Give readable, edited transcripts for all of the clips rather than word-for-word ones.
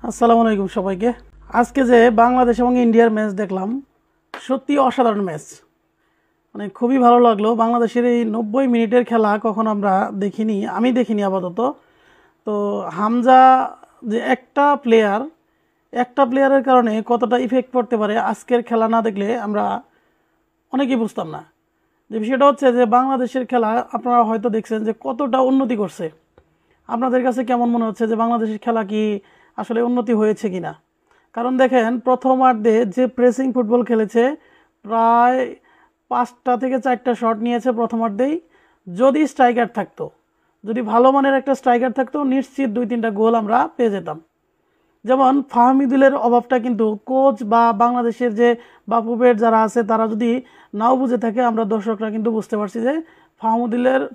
আসসালামু আলাইকুম সবাইকে। আজকে যে বাংলাদেশ এবং ইন্ডিয়ার ম্যাচ দেখলাম, সত্যি অসাধারণ ম্যাচ। মানে খুবই ভালো লাগলো। বাংলাদেশের এই 90 মিনিটের খেলা কখন আমরা দেখিনি, আমি দেখিনি আপাতত। তো হামজা যে একটা প্লেয়ারের কারণে কতটা ইফেক্ট পড়তে পারে আজকের খেলা না দেখলে আমরা অনেকেই বুঝতাম না। যে বিষয়টা হচ্ছে যে বাংলাদেশের খেলা আপনারা হয়তো দেখছেন যে কতটা উন্নতি করছে। আপনাদের কাছে কেমন মনে হচ্ছে যে বাংলাদেশের খেলা কি আসলে উন্নতি হয়েছে কিনা? কারণ দেখেন, প্রথমার্ধে যে প্রেসিং ফুটবল খেলেছে, প্রায় 5টা থেকে 4টা শট নিয়েছে প্রথমার্ধেই। যদি স্ট্রাইকার থাকতো, যদি ভালো মানের একটা স্ট্রাইকার থাকতো, নিশ্চিত 2-3টা গোল আমরা পেয়ে যেতাম। যেমন ফাহমিদুলের অভাবটা কিন্তু কোচ বা বাংলাদেশের যে বাফুফের যারা আছে তারা যদি নাও বুঝে থাকে, আমরা দর্শকরা কিন্তু বুঝতে পারছি যে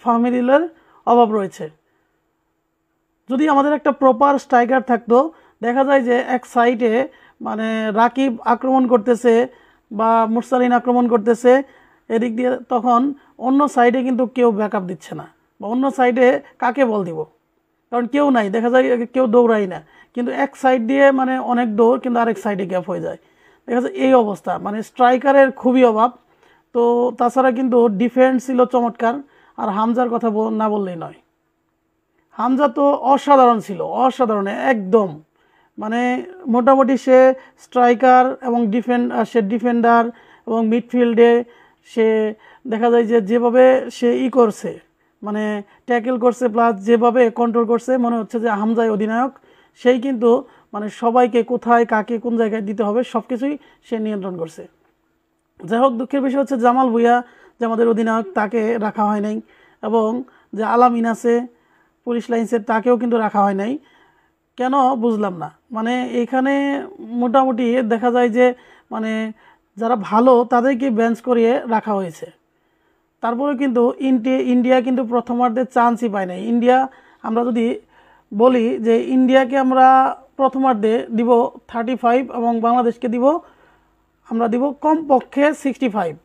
ফাহমিদুলের অভাব রয়েছে। যদি আমাদের একটা প্রপার স্ট্রাইকার থাকতো, দেখা যায় যে এক সাইডে মানে রাকিব আক্রমণ করতেছে বা মুরসালিন আক্রমণ করতেছে এদিক দিয়ে, তখন অন্য সাইডে কিন্তু কেউ ব্যাকআপ দিচ্ছে না, বা অন্য সাইডে কাকে বল দিব, কারণ কেউ নাই, দেখা যায় কেউ দৌড়াই না। কিন্তু এক সাইড দিয়ে মানে অনেক দৌড়, কিন্তু আরেক সাইডে গ্যাপ হয়ে যায়। দেখা যায় এই অবস্থা, মানে স্ট্রাইকারের খুবই অভাব। তো তাছাড়া কিন্তু ডিফেন্স ছিল চমৎকার, আর হামজার কথা না বললেই নয়। হামজা তো অসাধারণ ছিল, অসাধারণ একদম। মানে মোটামুটি সে স্ট্রাইকার এবং ডিফেন্ডার এবং মিডফিল্ডে সে দেখা যায় যে যেভাবে সে করছে, মানে ট্যাকেল করছে, প্লাস যেভাবে কন্ট্রোল করছে, মনে হচ্ছে যে হামজাই অধিনায়ক। সেই কিন্তু মানে সবাইকে কোথায় কাকে কোন জায়গায় দিতে হবে সব কিছুই সে নিয়ন্ত্রণ করছে। যাই হোক, দুঃখের বিষয় হচ্ছে জামাল ভুঁইয়া যে আমাদের অধিনায়ক, তাকে রাখা হয় নাই, এবং যে আলামিন আছে পুলিশ লাইন্সের, তাকেও কিন্তু রাখা হয় নাই। কেন বুঝলাম না। মানে এখানে মোটামুটি দেখা যায় যে মানে যারা ভালো তাদেরকে বেঞ্চ করিয়ে রাখা হয়েছে। তারপরে কিন্তু ইন্ডিয়া কিন্তু প্রথমার্ধে চান্সই পায় নাই। ইন্ডিয়া, আমরা যদি বলি যে ইন্ডিয়াকে আমরা প্রথমার্ধে দিব 35 এবং বাংলাদেশকে আমরা দিব কমপক্ষে 65।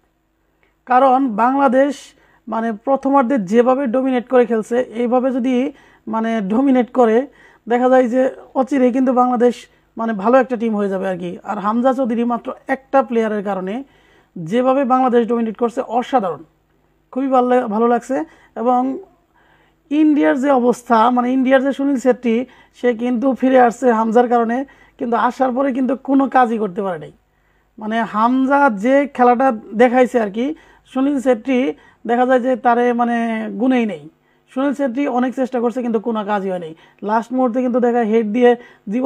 কারণ বাংলাদেশ মানে প্রথমার্ধে যেভাবে ডমিনেট করে খেলছে, এইভাবে যদি মানে ডমিনেট করে, দেখা যায় যে অচিরেই কিন্তু বাংলাদেশ মানে ভালো একটা টিম হয়ে যাবে আর কি। আর হামজা চৌধুরী মাত্র একটা প্লেয়ারের কারণে যেভাবে বাংলাদেশ ডমিনেট করছে, অসাধারণ, খুবই ভালো লাগছে। এবং ইন্ডিয়ার যে অবস্থা, মানে ইন্ডিয়ার যে সুনীল ছেত্রী, সে কিন্তু ফিরে আসছে হামজার কারণে, কিন্তু আসার পরে কিন্তু কোনো কাজই করতে পারে নাই। মানে হামজা যে খেলাটা দেখাইছে আর কি, সুনীল ছেত্রী দেখা যায় যে তারে মানে গুণেই নেই। সুনীল ছেত্রী অনেক চেষ্টা করছে, কিন্তু কোনো কাজই হয়নি। লাস্ট মুহূর্তে কিন্তু দেখা হেড দিয়ে জীবন